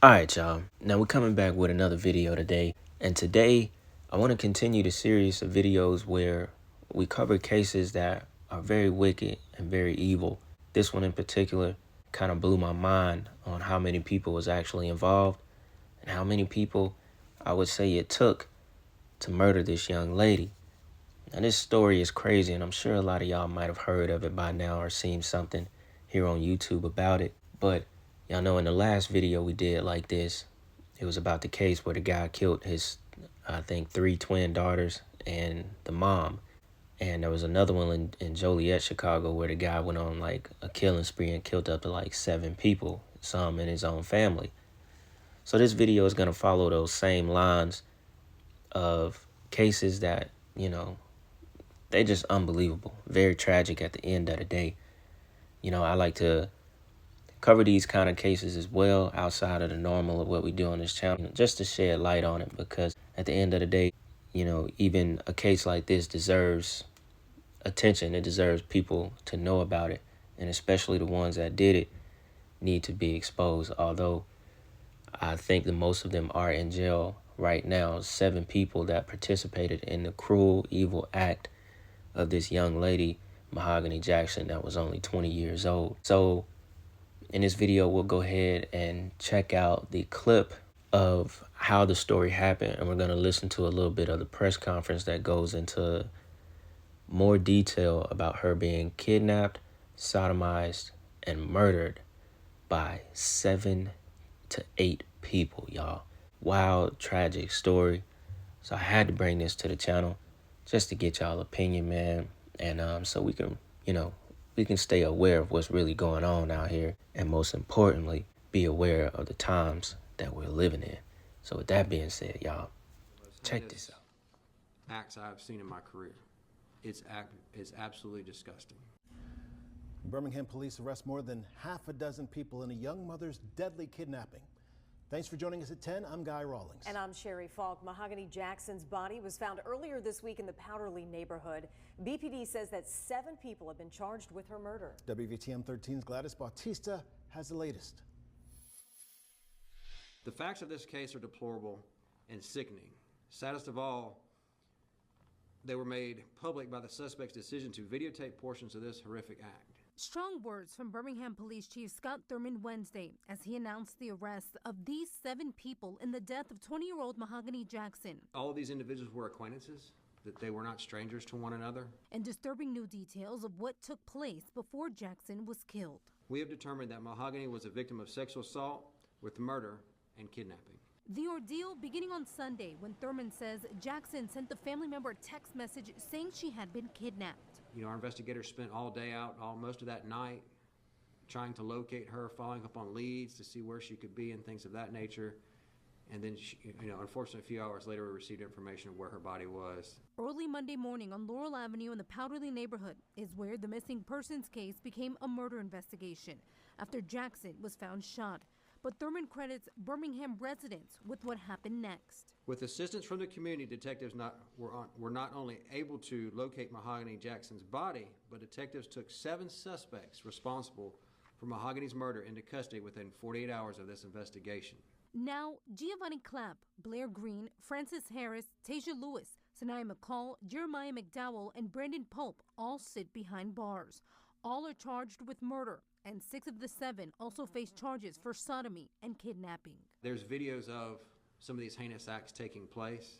Alright, y'all. Now we're coming back with another video today. And today, I want to continue the series of videos where we cover cases that are very wicked and very evil. This one in particular kind of blew my mind on how many people was actually involved and how many people I would say it took to murder this young lady. Now this story is crazy, and I'm sure a lot of y'all might have heard of it by now or seen something here on YouTube about it. But y'all know in the last video we did like this, it was about the case where the guy killed his, I think, 3 twin daughters and the mom. And there was another one in Joliet, Chicago, where the guy went on like a killing spree and killed up to like 7 people, some in his own family. So this video is going to follow those same lines of cases that, you know, they're just unbelievable. Very tragic at the end of the day. You know, I like to cover these kind of cases as well outside of the normal of what we do on this channel, just to shed light on it, because at the end of the day, you know, even a case like this deserves attention. It deserves people to know about it, and especially the ones that did it need to be exposed. Although I think that most of them are in jail right now. 7 people that participated in the cruel, evil act of this young lady, Mahogany Jackson, that was only 20 years old. So in this video, we'll go ahead and check out the clip of how the story happened, and we're going to listen to a little bit of the press conference that goes into more detail about her being kidnapped, sodomized, and murdered by 7 to 8 people, y'all. Wild, tragic story. So I had to bring this to the channel just to get y'all opinion, man, and so we can, you know, we can stay aware of what's really going on out here, and most importantly, be aware of the times that we're living in. So with that being said, y'all, check this out. Acts I've seen in my career. It's absolutely disgusting. Birmingham police arrest more than half a dozen people in a young mother's deadly kidnapping. Thanks for joining us at 10. I'm Guy Rawlings. And I'm Sherry Falk. Mahogany Jackson's body was found earlier this week in the Powderly neighborhood. BPD says that 7 people have been charged with her murder. WVTM 13's Gladys Bautista has the latest. The facts of this case are deplorable and sickening. Saddest of all, they were made public by the suspect's decision to videotape portions of this horrific act. Strong words from Birmingham Police Chief Scott Thurman Wednesday as he announced the arrest of these 7 people in the death of 20-year-old Mahogany Jackson. All of these individuals were acquaintances, that they were not strangers to one another. And disturbing new details of what took place before Jackson was killed. We have determined that Mahogany was a victim of sexual assault with murder and kidnapping. The ordeal beginning on Sunday when Thurman says Jackson sent the family member a text message saying she had been kidnapped. You know, our investigators spent all day out, most of that night, trying to locate her, following up on leads to see where she could be and things of that nature. And then, unfortunately, a few hours later, we received information of where her body was. Early Monday morning on Laurel Avenue in the Powderly neighborhood is where the missing persons case became a murder investigation after Jackson was found shot. But Thurman credits Birmingham residents with what happened next. With assistance from the community, detectives were not only able to locate Mahogany Jackson's body, but detectives took 7 suspects responsible for Mahogany's murder into custody within 48 hours of this investigation. Now, Giovanni Clapp, Blair Green, Francis Harris, Tasia Lewis, Sanaya McCall, Jeremiah McDowell, and Brandon Pope all sit behind bars. All are charged with murder, and 6 of the 7 also face charges for sodomy and kidnapping. There's videos of some of these heinous acts taking place,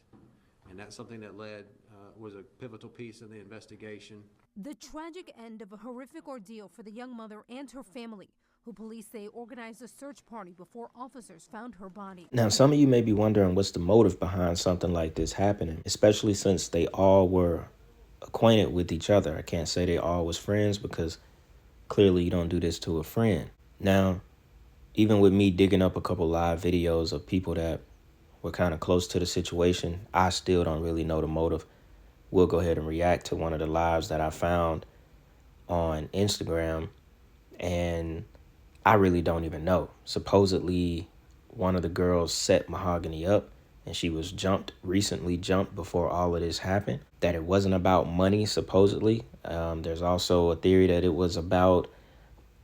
and that's something that was a pivotal piece of the investigation. The tragic end of a horrific ordeal for the young mother and her family, who police say organized a search party before officers found her body. Now, some of you may be wondering what's the motive behind something like this happening, especially since they all were acquainted with each other. I can't say they all was friends, because clearly you don't do this to a friend. Now, even with me digging up a couple live videos of people that were kind of close to the situation, I still don't really know the motive. We'll go ahead and react to one of the lives that I found on Instagram, and I really don't even know. Supposedly, one of the girls set Mahogany up, and she was recently jumped before all of this happened. That it wasn't about money, supposedly. There's also a theory that it was about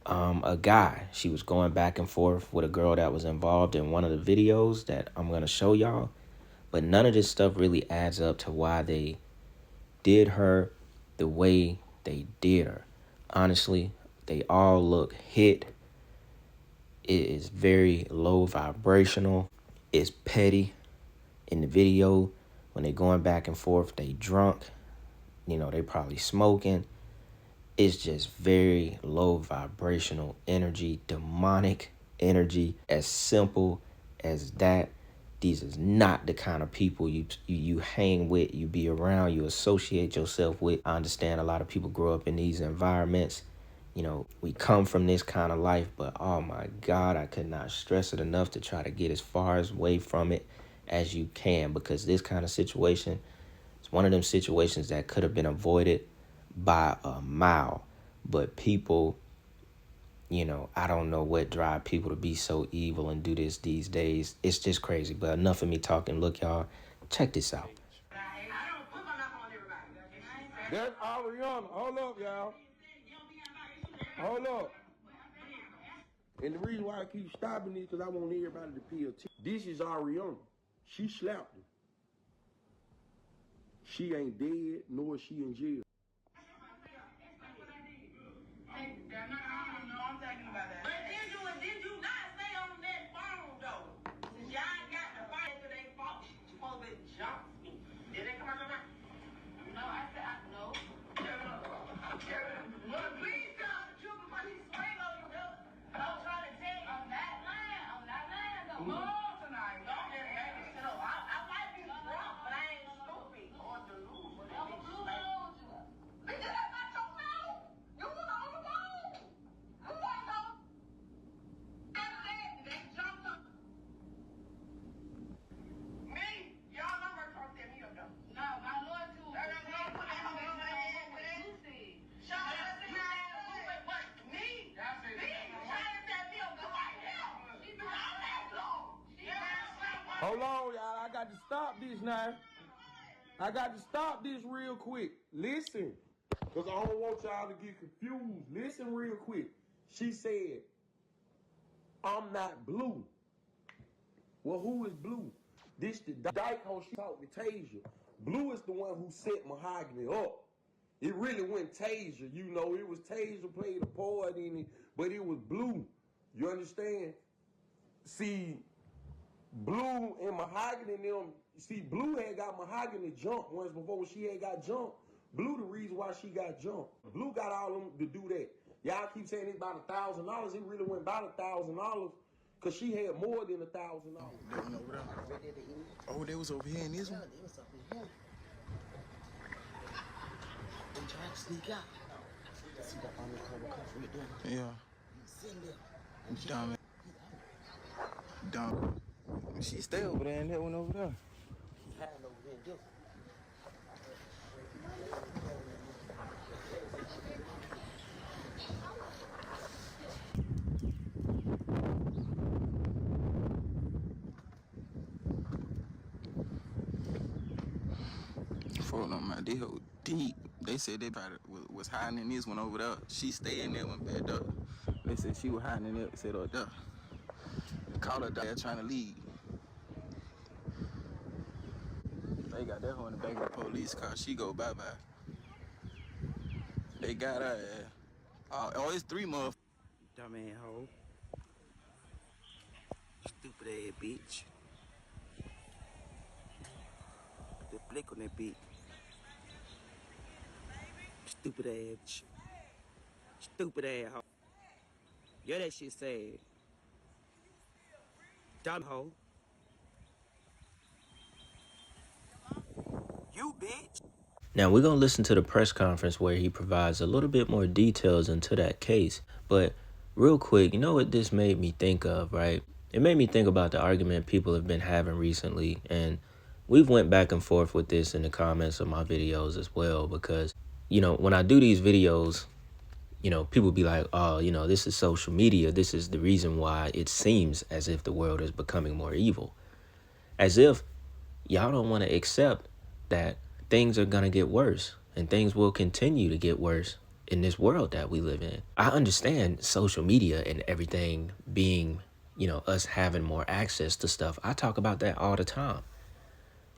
a guy. She was going back and forth with a girl that was involved in one of the videos that I'm going to show y'all. But none of this stuff really adds up to why they did her the way they did her. Honestly, they all look hit. It is very low vibrational. It's petty. In the video, when they going back and forth, they drunk. You know, they probably smoking. It's just very low vibrational energy, demonic energy, as simple as that. These is not the kind of people you hang with, you be around, you associate yourself with. I understand a lot of people grow up in these environments. You know, we come from this kind of life, but oh my God, I could not stress it enough to try to get as far away from it as you can, because this kind of situation is one of them situations that could have been avoided by a mile. But people, you know, I don't know what drive people to be so evil and do this these days. It's just crazy. But enough of me talking. Look, y'all, check this out. That's Ariana. Hold up, y'all. Hold up. And the reason why I keep stopping is because I want everybody to pay attention. This is Ariana. She slapped him. She ain't dead, nor is she in jail. Hold on, y'all. I got to stop this now. I got to stop this real quick. Listen, because I don't want y'all to get confused. Listen real quick. She said, I'm not blue. Well, who is blue? This the dyke hoe she talked to Tasia. Blue is the one who set Mahogany up. It really went Tasia. You know, it was Tasia played a part in it, but it was Blue. You understand? See, Blue and Mahogany and them, see, Blue had got Mahogany jumped once before when she had got jumped. Blue the reason why she got jumped. Blue got all them to do that. Y'all keep saying it's about $1,000. It really went about $1,000 because she had more than $1,000. They went over there. Oh, they was over here in this one? They was up in here. They tried to sneak out. See that on the cover right there. Yeah. He's sitting there. Dumb. Dumb. She stay over there and that one over there. He's hiding over there and do. For them, man, they hold deep. They said they probably was hiding in this one over there. She stayed in that one back up. They said she was hiding in it. Said up there. Caught her there trying to leave. They got that one in the back of the police car. She go bye-bye. They got her ass. Oh, it's 3 motherfuckers. Dumb ass hoe. Stupid ass bitch. The flick on that bitch. Stupid ass. Stupid ass hoe. Yeah, that shit sad. Dumb hoe. You bitch. Now, we're going to listen to the press conference where he provides a little bit more details into that case. But real quick, you know what this made me think of, right? It made me think about the argument people have been having recently. And we've went back and forth with this in the comments of my videos as well. Because, you know, when I do these videos, you know, people be like, oh, you know, this is social media. This is the reason why it seems as if the world is becoming more evil. As if y'all don't want to accept that things are going to get worse and things will continue to get worse in this world that we live in. I understand social media and everything being, us having more access to stuff. I talk about that all the time.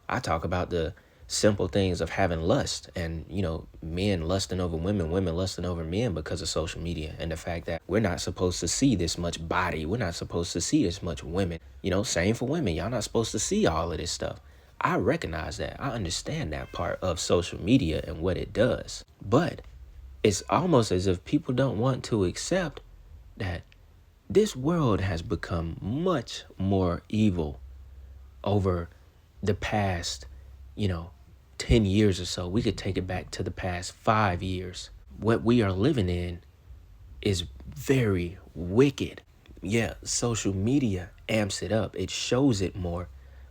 I talk about the simple things of having lust and, men lusting over women, women lusting over men because of social media, and the fact that we're not supposed to see this much body. We're not supposed to see this much women. Same for women. Y'all not supposed to see all of this stuff. I recognize that. I understand that part of social media and what it does. But it's almost as if people don't want to accept that this world has become much more evil over the past, 10 years or so. We could take it back to the past 5 years. What we are living in is very wicked. Yeah, social media amps it up. It shows it more.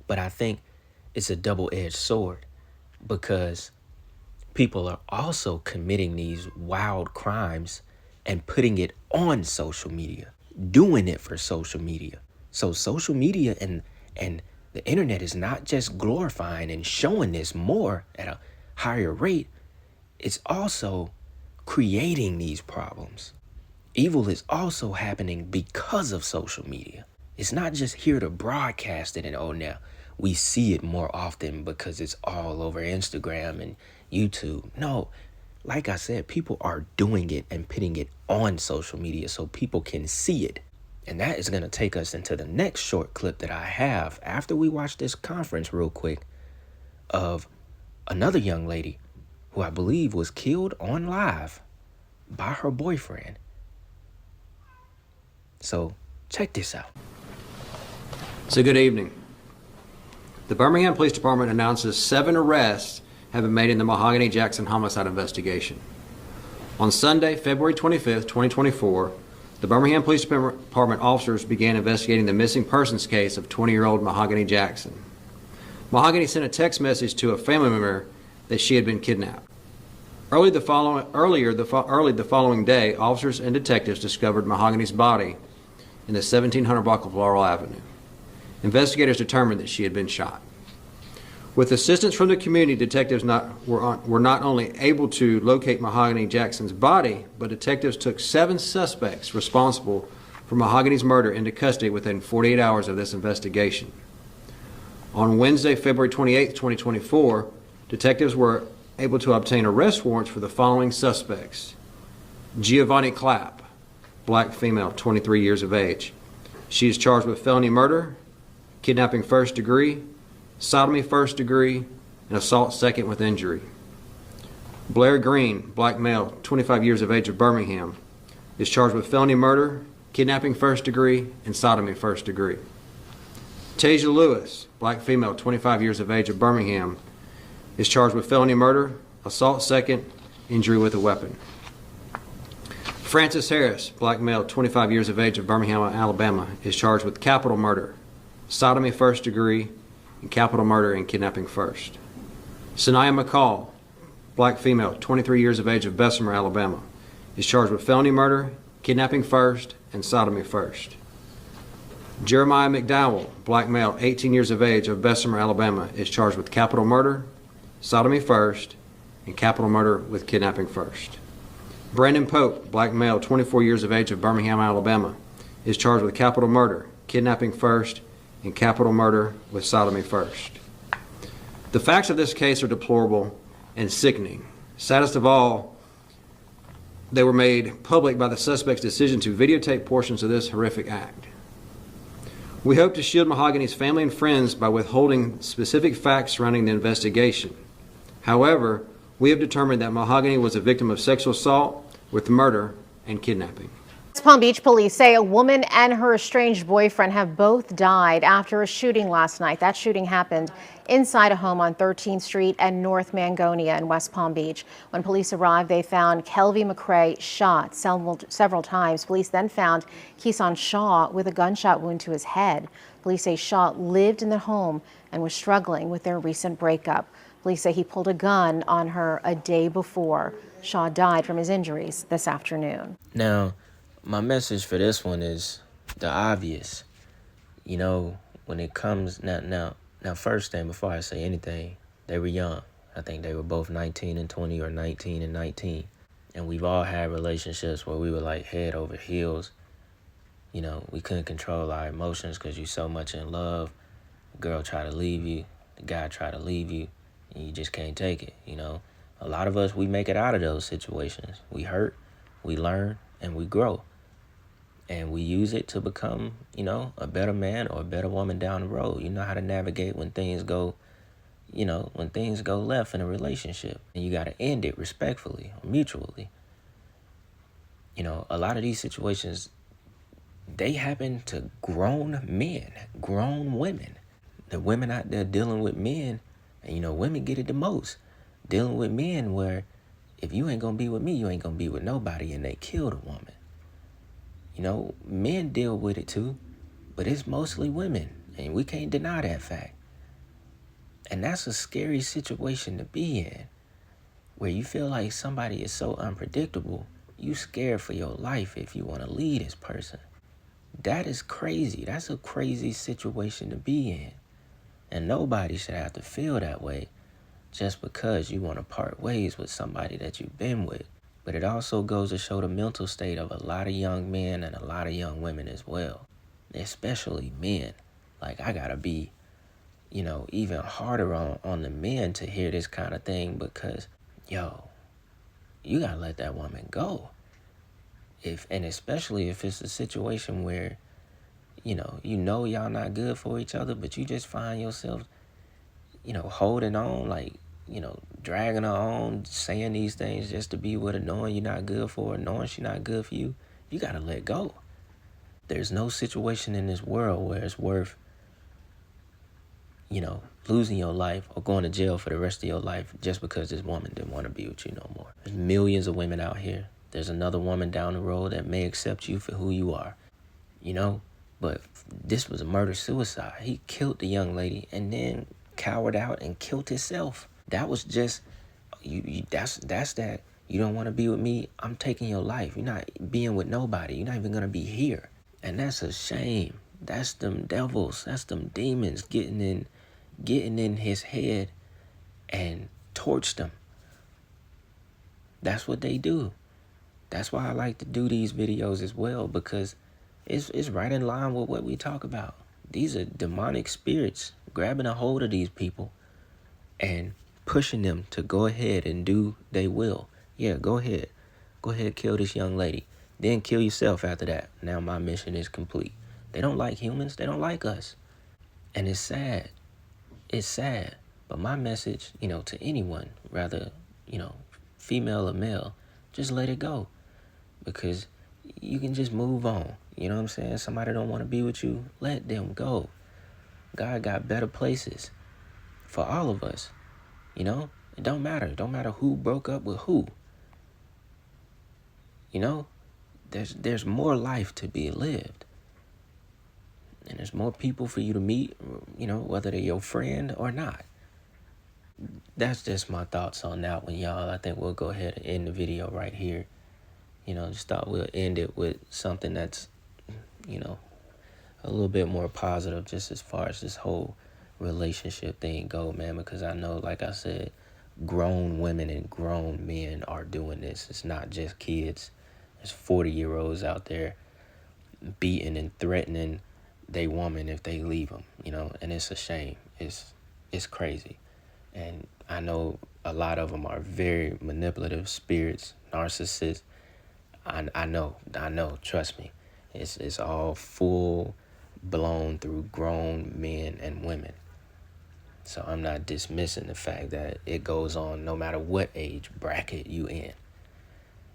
But I think it's a double-edged sword, because people are also committing these wild crimes and putting it on social media, doing it for social media. So social media and the internet is not just glorifying and showing this more at a higher rate. It's also creating these problems. Evil is also happening because of social media. It's not just here to broadcast it and, now we see it more often because it's all over Instagram and YouTube. No, like I said, people are doing it and putting it on social media so people can see it. And that is going to take us into the next short clip that I have after we watch this conference real quick of another young lady who I believe was killed on live by her boyfriend. So check this out. So good evening. The Birmingham Police Department announces 7 arrests have been made in the Mahogany Jackson homicide investigation. On Sunday, February 25th, 2024, the Birmingham Police Department officers began investigating the missing persons case of 20-year-old Mahogany Jackson. Mahogany sent a text message to a family member that she had been kidnapped. Early the following day, officers and detectives discovered Mahogany's body in the 1700 block of Laurel Avenue. Investigators determined that she had been shot. With assistance from the community, detectives were not only able to locate Mahogany Jackson's body, but detectives took 7 suspects responsible for Mahogany's murder into custody within 48 hours of this investigation. On Wednesday, February 28, 2024, detectives were able to obtain arrest warrants for the following suspects. Giovanni Clapp, black female, 23 years of age. She is charged with felony murder, kidnapping first degree, sodomy first degree, and assault second with injury. Blair Green, black male, 25 years of age of Birmingham, is charged with felony murder, kidnapping first degree, and sodomy first degree. Tasia Lewis, black female, 25 years of age of Birmingham, is charged with felony murder, assault second, injury with a weapon. Francis Harris, black male, 25 years of age of Birmingham, Alabama, is charged with capital murder, sodomy first degree, and capital murder and kidnapping first. Sanaya McCall, black female, 23 years of age of Bessemer, Alabama, is charged with felony murder, kidnapping first, and sodomy first. Jeremiah McDowell, black male, 18 years of age of Bessemer, Alabama, is charged with capital murder, sodomy first, and capital murder with kidnapping first. Brandon Pope, black male, 24 years of age of Birmingham, Alabama, is charged with capital murder, kidnapping first, and capital murder with sodomy first. The facts of this case are deplorable and sickening. Saddest of all, they were made public by the suspect's decision to videotape portions of this horrific act. We hope to shield Mahogany's family and friends by withholding specific facts surrounding the investigation. However, we have determined that Mahogany was a victim of sexual assault with murder and kidnapping. West Palm Beach police say a woman and her estranged boyfriend have both died after a shooting last night. That shooting happened inside a home on 13th Street and North Mangonia in West Palm Beach. When police arrived, they found Kelvie McCrae shot several times. Police then found Keeson Shaw with a gunshot wound to his head. Police say Shaw lived in the home and was struggling with their recent breakup. Police say he pulled a gun on her a day before. Shaw died from his injuries this afternoon. Now, my message for this one is the obvious. When it comes now, first thing before I say anything, they were young. I think they were both 19 and 20 or 19 and 19. And we've all had relationships where we were like head over heels. You know, we couldn't control our emotions because you're so much in love. The girl try to leave you, the guy try to leave you, and you just can't take it, you know. A lot of us, we make it out of those situations. We hurt, we learn, and we grow. And we use it to become, you know, a better man or a better woman down the road. You know how to navigate when things go, you know, when things go left in a relationship. And you got to end it respectfully or mutually. You know, a lot of these situations, they happen to grown men, grown women. The women out there dealing with men, and, you know, women get it the most. Dealing with men where if you ain't going to be with me, you ain't going to be with nobody, and they kill the woman. You know, men deal with it too, but it's mostly women, and we can't deny that fact. And that's a scary situation to be in, where you feel like somebody is so unpredictable, you scared for your life if you want to leave this person. That is crazy. That's a crazy situation to be in. And nobody should have to feel that way just because you want to part ways with somebody that you've been with. But it also goes to show the mental state of a lot of young men and a lot of young women as well, especially men. Like, I gotta be, you know, even harder on the men to hear this kind of thing, because, yo, you gotta let that woman go. And especially if it's a situation where, you know y'all not good for each other, but you just find yourself, you know, holding on, like, you know, dragging her on, saying these things just to be with her, knowing you're not good for her, knowing she's not good for you. You gotta let go. There's no situation in this world where it's worth, you know, losing your life or going to jail for the rest of your life just because this woman didn't want to be with you no more. There's millions of women out here. There's another woman down the road that may accept you for who you are, you know? But this was a murder-suicide. He killed the young lady and then cowered out and killed himself. That was just, that's that. You don't want to be with me, I'm taking your life. You're not being with nobody. You're not even going to be here. And that's a shame. That's them devils. That's them demons getting in his head and torched him. That's what they do. That's why I like to do these videos as well, because it's right in line with what we talk about. These are demonic spirits grabbing a hold of these people and pushing them to go ahead and do their will. Yeah, go ahead. Go ahead, kill this young lady. Then kill yourself after that. Now my mission is complete. They don't like humans. They don't like us. And it's sad. It's sad. But my message, you know, to anyone, rather, you know, female or male, just let it go. Because you can just move on. You know what I'm saying? Somebody don't want to be with you, let them go. God got better places for all of us. You know? It don't matter. It don't matter who broke up with who. You know? There's more life to be lived. And there's more people for you to meet, you know, whether they're your friend or not. That's just my thoughts on that one, y'all. I think we'll go ahead and end the video right here. You know, just thought we'll end it with something that's, you know, a little bit more positive just as far as this whole relationship thing go, man, because I know, like I said, grown women and grown men are doing this. It's not just kids. There's 40-year-olds out there beating and threatening they woman if they leave them, you know, and it's a shame. It's crazy. And I know a lot of them are very manipulative spirits, narcissists. I know, trust me. It's all full blown through grown men and women. So I'm not dismissing the fact that it goes on no matter what age bracket you in.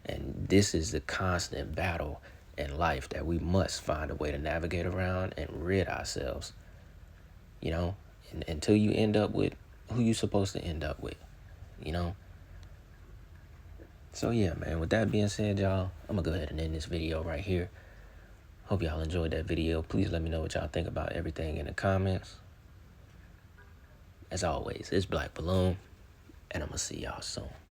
And this is the constant battle in life that we must find a way to navigate around and rid ourselves, you know, until you end up with who you're supposed to end up with, you know. So yeah, man, with that being said, y'all, I'm gonna go ahead and end this video right here. Hope y'all enjoyed that video. Please let me know what y'all think about everything in the comments. As always, it's Black Balloon, and I'm gonna see y'all soon.